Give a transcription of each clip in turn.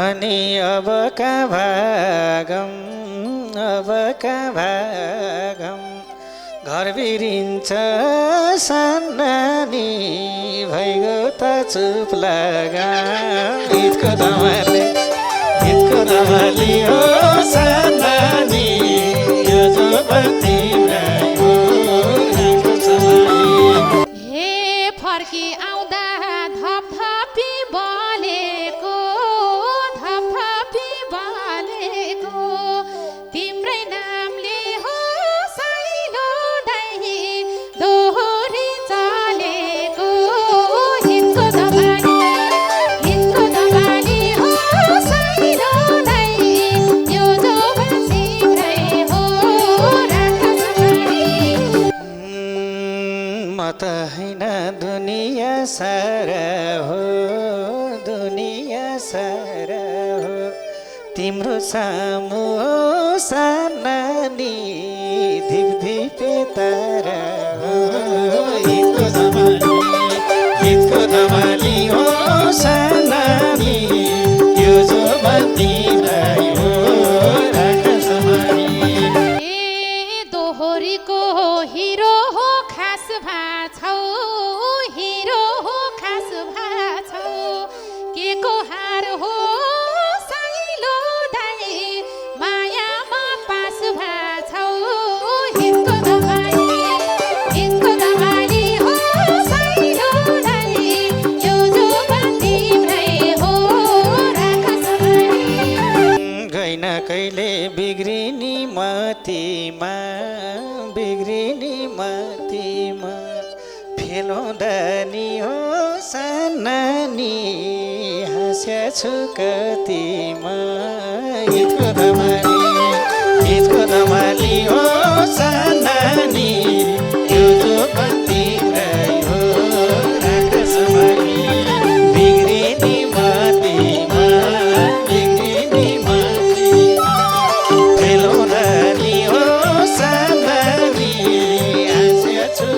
अनि अब का भागम अब का भागम घर बिरिन्छ सान्नानी भइगयो त चुप लगाम हितको दमाली हो सान्नानी यो जो तिम्रै हो हे फर्की आउँदा धपधपी बलेको तिम्रै नामले हो साइलो दाइ दोहोरी चलेको हितको दमाली हो साइलो दाइ यो जो तिम्रै हो राख सम्हाली म त हैन दुनिया सारा हो तिम्रो सामु सानानी धिपधिपे तारा हो हितको दमाली हो सानानी यो जो तिम्रै हो राख सम्हाली ए दोहोरीको हिरो हो खास भाछौ के को हार हो साइलो दाइ मायामा पास भाछौ हितको दमाली हो साइलो दाइ यो जो तिम्रै हो राख सम्हाली गइन कहिले बिग्रिनी मतिमा फेलोदनी हो सानानी हाँस्या छु कतिमा हितको दमाली हो सानानी यो जो तिम्रै हो राख सम्हाली बिग्रिनी मतिमा फेलोदनी हो सानानी हाँस्या छु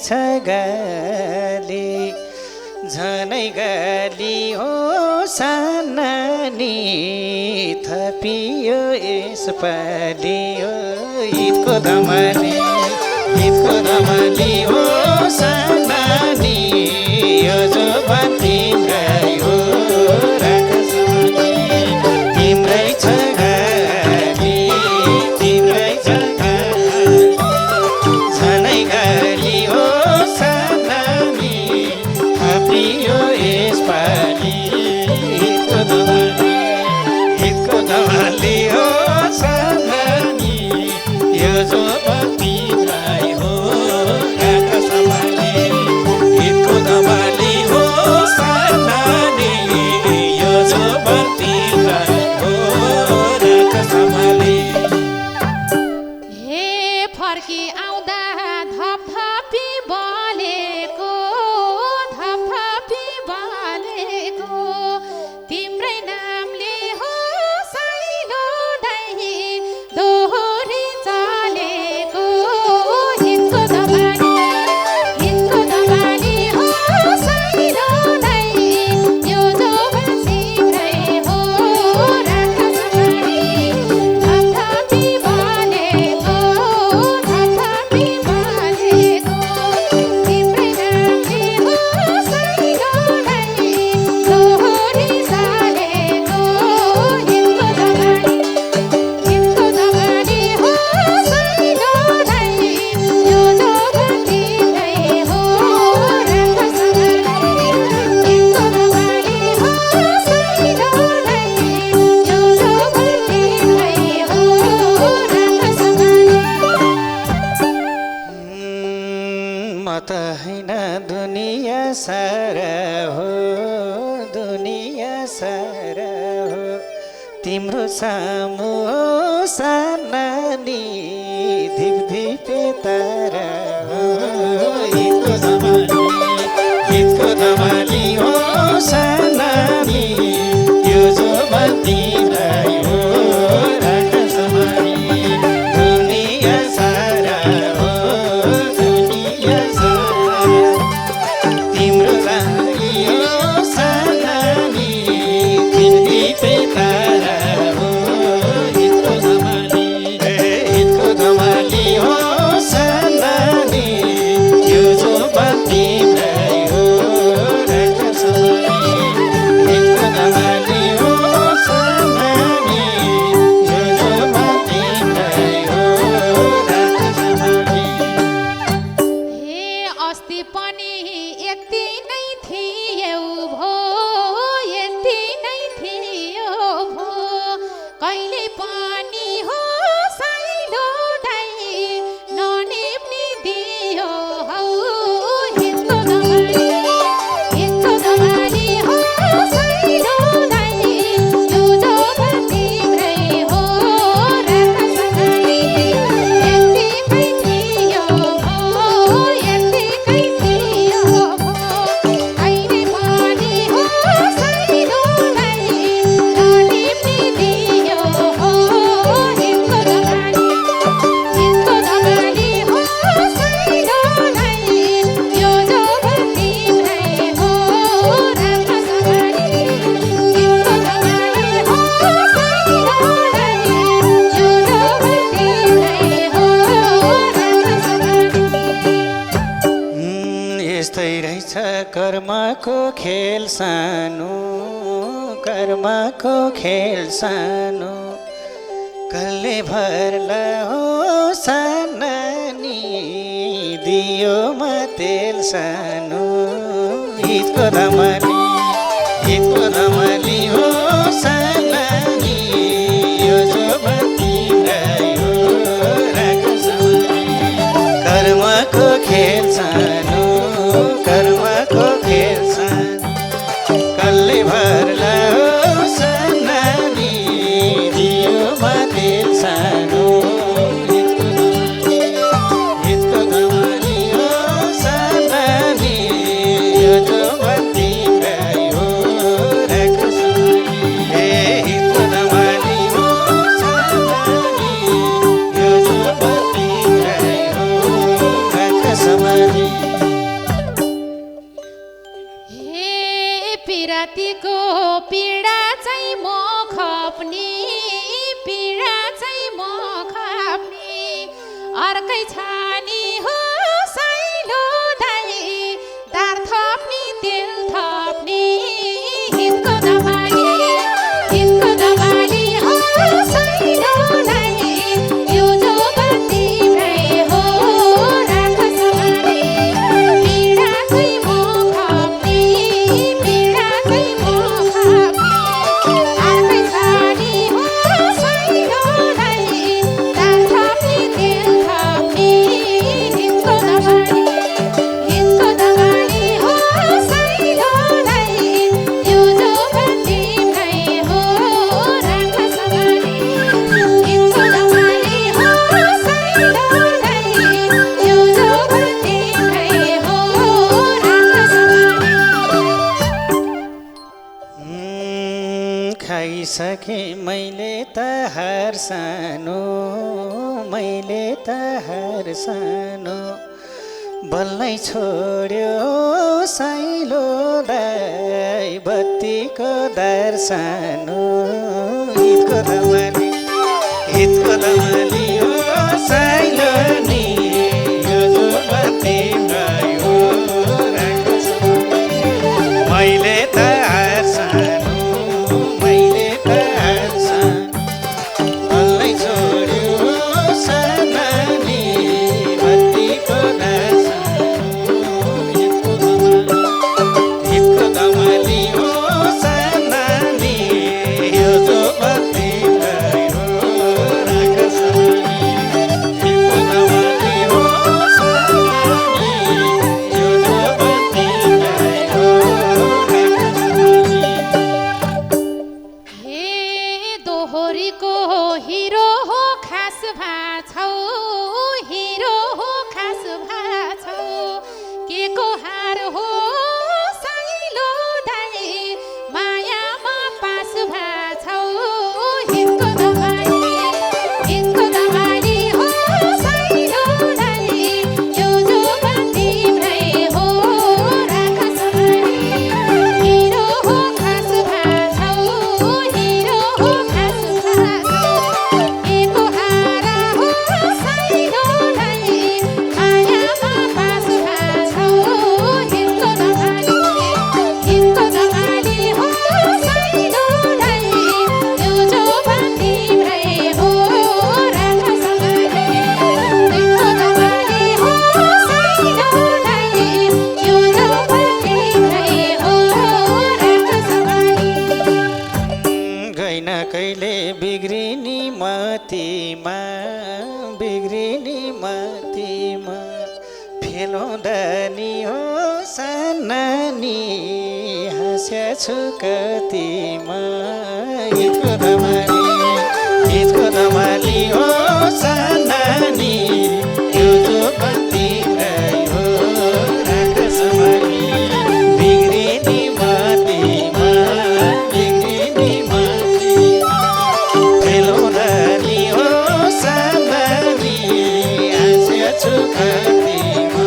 छ गाली झनै गाली हो सानानी थपियो यसपालि हो हितको दमाली हो सानानी यो जो जो तिम्रै हो राख सम्हाली हितको धमाली हो सानानी यो जो तिम्रै हो राख सम्हाली हे फर्की आउँदा धपधपी बलेको तिम्रै नामले हो साइलो दाइ दोहोरी चलेको हितको धमाली हो साइलो दाइ यो जो तिम्रै हो राख सम्हाली धपधपी बलेको तिम्रै नामले हो साइलो दाइ दोहोरी चलेको हितको धमाली हो साइलो दाइ यो जो तिम्रै हो राख सम्हाली हितको धमाली हो साइलो दाइ यो जो तिम्रै हो राख सम्हाली म त होइन दुनिया सारा हो दुनिया सारा हो तिम्रो सामु हो सानानी धिपधिपे तारा हो हितको धमाली हो सानानी यो जो तिम्रै हो राख सम्हाली दुनिया सारा हो दुनिया सारा तिम्रो लागि हो सानानी धिपधिपे तारा हो हितको धमाली हो सानानी यो जो तिम्रै हो राख सम्हाली हितको धमाली हो सानानी यो जो तिम्रै हो राख सम्हाली हे अस्ति पनि यति नै थियौ भो यति नै थियो भो कहिले पनि हो साइलो दाइ ननिप्ने दियो हौ हितको धमाली हो साइलो दाइ यो जो तिम्रै हो राख सम्हाली यतिकै थियो भो यतिकै थियो भो कहिले पनि हो साइलो दाइ ननिप्ने दियो हो हितको धमाली हो साइलो दाइ यो जो तिम्रै हो राख सम्हाली हितको धमाली हो साइलो दाइ यो जो तिम्रै हो राख सम्हाली यस्तै रहेछ कर्मको खेल सानो कर्मको खेल सानो कसले भर्ला हो सानानी दियोमा तेल सानो हितको धमाली हो सानानी यो जो तिम्रै हो राख सम्हाली कर्मको खेल सानो कर्मको खेल सानो कसले भर्ला हो सानानी दियोमा तेल सानो हितको धमाली हो सानानी यो जो तिम्रै हो राख सम्हाली हितको धमाली हो सानानी यो जो तिम्रै हो राख सम्हाली हे पिरातीको पीडा चाहिँ म खप्ने पीडा चाहिँ म खप्ने अर्कै छानी हो साइलो दाइ दार थप्ने तेल थप्ने हितको धमाली हो साइलो दाइ यो जो तिम्रै हो राख सम्हाली पीडा चाहिँ म खप्ने पीडा चाहिँ म खप्ने अर्कै छानी हो साइलो दाइ दार थप्ने तेल खाइसके मैले त हार सानो मैले त हार सानो बल्नै छोड्यो साइलो दाइ बत्तीको दार सानो हितको दमाली हो साइलो नि यो जो बत्ती भयो मैले त हार सानो मैले त हार सानो बल्नै छोड्यो सानानी बत्तीको दार सानो हितको दमाली हो सानानी यो जो बत्ती भयो राख समानी हितको दमाली हो सानानी यो जो बत्ती भयो हे दोहोरीको हिरो हो खास भाछौ हिरो हो खास भाछौ के को हार हो साइलो दाइ मायामा पास भाछौ हितको दमाली हो साइलो दाइ यो जो बत्ती भ्रै हो राख समानी हिरो हो खास भाछौ हिरो हो खास भाछौ एको हारा हो साइलो दाइ मायामा पास भाछौ हितको दमाली हो साइलो दाइ यो जो बत्ती भ्रै हो राख समानी हितको दमाली हो साइलो दाइ यो जो बत्ती भ्रै हो राख समानी गइन कहिले बिग्रिनी मतिमा फेलाउँदा नि हो सानानी हाँस्या छु कतिमा हितको दमाली हो सानानी यो जो बत्ती भयो राख समानी बिग्रिनी मतिमा फेलाउँदा नि हो सानानी हाँस्या छु कतिमा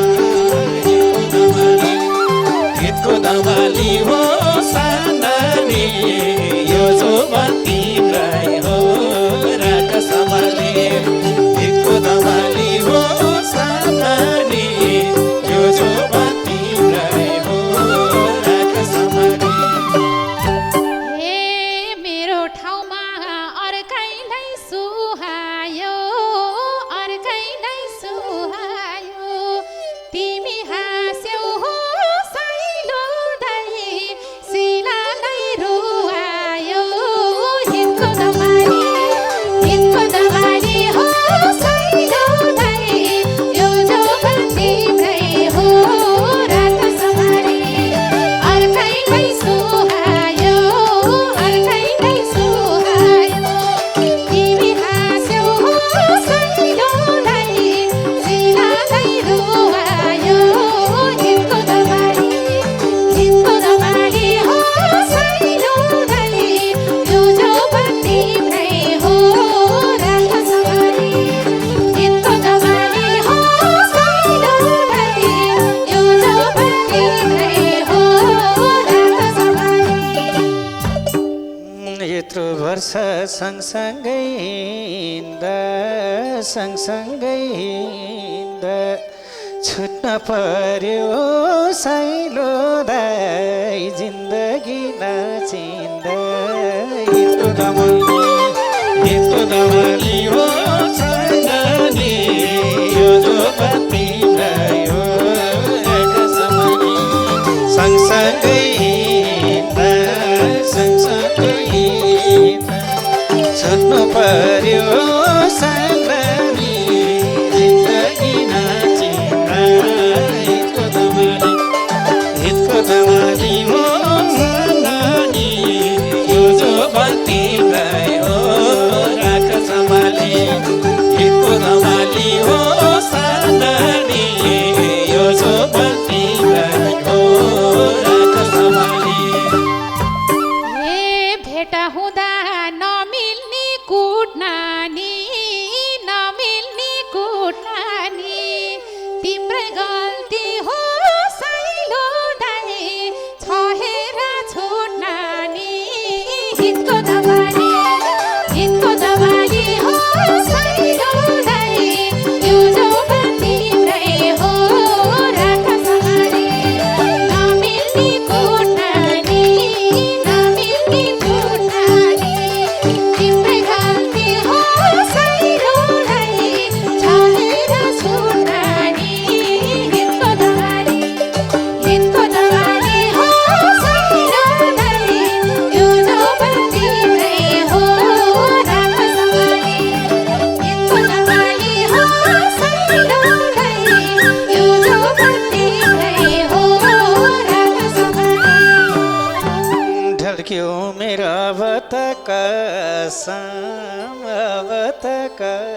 हितको दमाली हो सानानी यो जो बत्ती भयो राख समानी हितको दमाली हो सानानी यो जो बत्ती भयो राख समानी हे मेरो ठाउँमा अर्कैलाई सुहायो तिमी हाँस्यौ हो साइलो दाइ सिलालाई रुवायो हितको दमाली हो साइलो दाइ यो जो बत्ती भ्रै हो राख समानी अर्कैलाई सुहायो तिमी हाँस्यौ हो साइलो दाइ सिलालाई रुवायो हितको दमाली हो साइलो दाइ यो जो बत्ती भ्रै हो राख समानी हितको दमाली हो साइलो दाइ यो जो बत्ती भ्रै हो राख समानी यत्रो वर्ष सँगसँगै हिँड्दा छुट्न पर्यो साइलो दाइ जिन्दगी नाचिँदा हितको दमाली हो सानानी यो जो बत्ती भयो राख समानी सँगसँगै हिँड्दा छुट्नु पर्यो सानानी जिन्दगी नाचिँदा हितको दमाली हो सानानी यो जो बत्ती भयो राख समानी ढल्क्यो मेरो अब त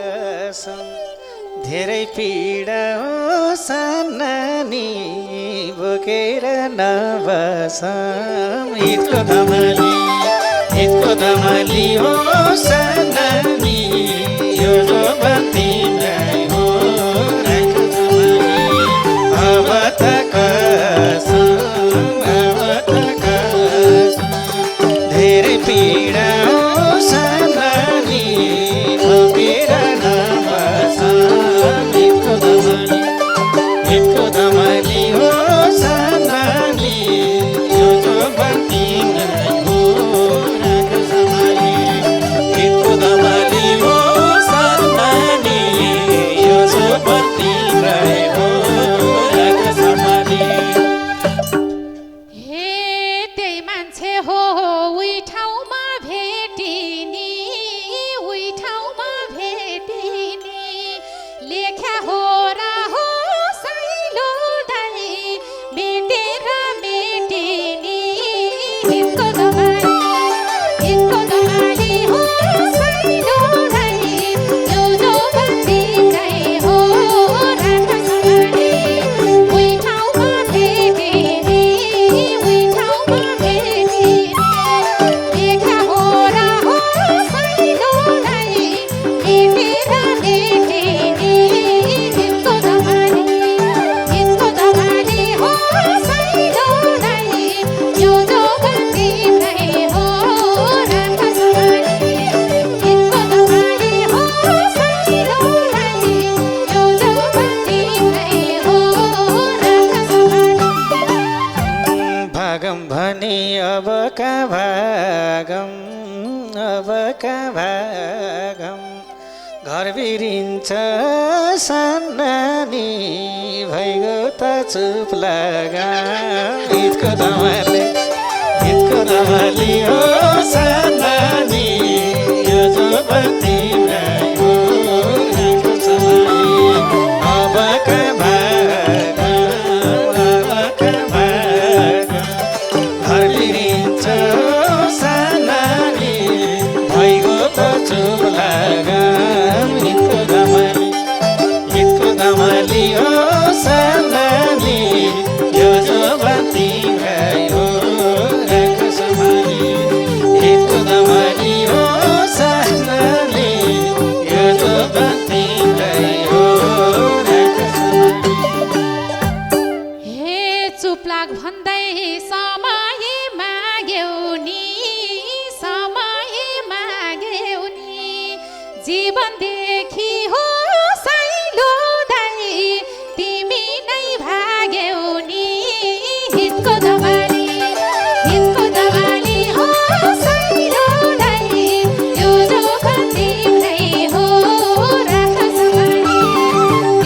कसम धेरै पीडा हो सानानी बोकेर नबसम हितको धमाली हो सानानी यो जो तिमीलाई हो राख्छु धमाली अब त धेरै पीडा हो सानानी बोकेर नबसम हितको धमाली हो सानानी यो जो तिमीलाई हो राख्छु धमाली हितको धमाली हो सानानी यो जो तिमीलाई हो राख्छु धमाली। हे त्यही मान्छे हो उही ठाउँमा भेटिनी लेख्या हो र हो साइलो दाइ मेटेर मेटिनी हितको धमाली हो साइलो दाइ यो जो तिमीलाई हो राख्छु धमाली उही ठाउँमा भेटिनी लेख्या हो र हो साइलो दाइ मेटेर मेटिनी हितको धमाली हो साइलो दाइ यो जो तिमीलाई हो राख्छु धमाली हितको धमाली हो साइलो दाइ यो जो तिमीलाई हो राख्छु धमाली। भागम भने अब का भागम घर बिरिन्छ सानानी भइगयो त चुप लगाम हितको धमाली हो सानानी यो जो तिमीलाई हो राख्छु धमाली अब का भागम घर बिरिन्छ सानानी भइगयो त चुप लगाम हितको धमाली हो सानानी यो जो तिमीलाई हो राख्छु धमाली हितको धमाली हो सानानी यो जो तिमीलाई हो राख्छु धमाली। हे चुप लाग भन्दै समय माग्यौ नि जीवनदेखि हो साइलो दाइ तिमी नै भाग्यौ नि हितको धमाली हो साइलो दाइ यो जो तिमीलाई हो राख्छु धमाली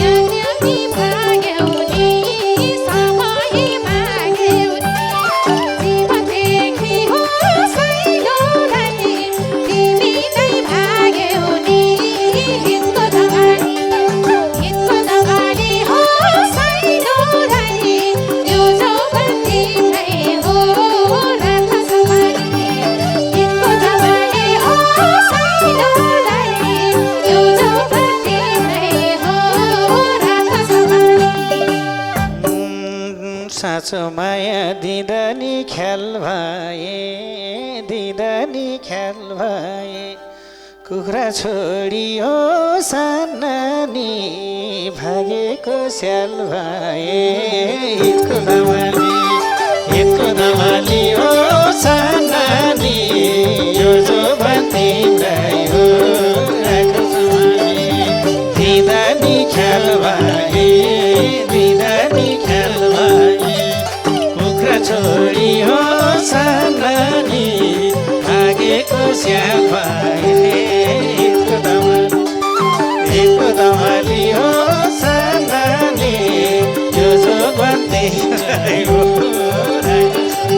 यद्यपि भाग्यौ नि समय माग्यौ नि जीवनदेखि हो साइलो दाइ तिमी नै भाग्यौ नि हितको धमाली हो साइलो दाइ यो जो तिमीलाई हो राख्छु धमाली हितको धमाली हो साइलो दाइ यो जो तिमीलाई हो राख्छु धमाली। साँचो माया दिँदा नि ख्याल भए कुखुरा छोडियो सानानी भागेको स्याल भए हितको धमाली हो सानानी यो जो तिमीलाई हो राख्छु धमाली दिँदा नि ख्याल भए कुखुरा छोडियो सानानी भागेको स्याल भए हितको धमाली हो सानानी यो जो तिमीलाई हो राख्छु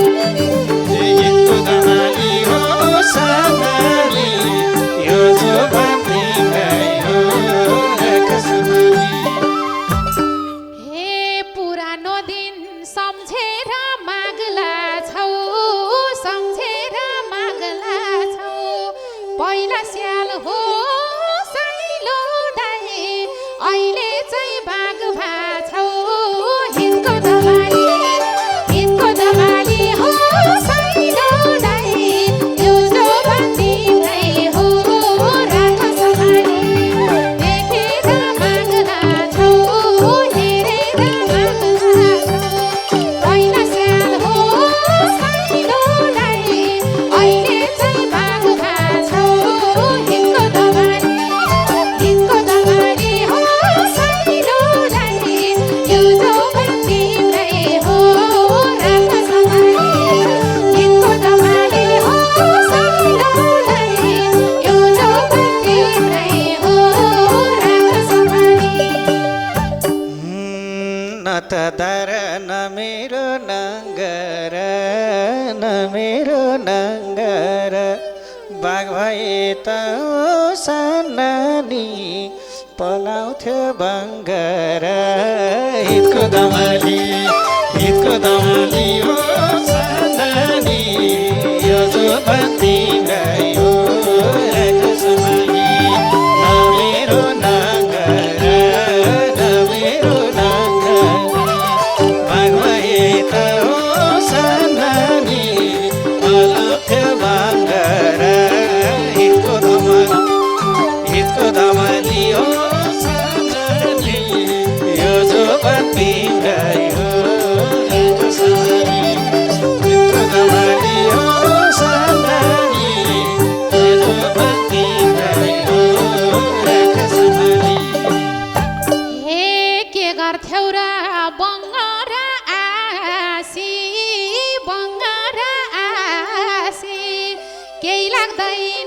नाङ्गर बाघ भए त सानानी पलाउँथ्यो बङ्गर हितको दमाली हो सानानी यो जो बत्ती गयो राखसमाली नमेरो नाङ्गर नमेरो नाङ्गर बाघ भए त हो सानानी पलाउँथ्यो बङ्गर हितको दमाली हो सानानी यो जो बत्ती गयो राखसमाली हितको दमाली हो सानानी यो जो बत्ती गयो राखसमाली हे के गर्थ्यौ र बङ्गर आसी केही लाग्दैन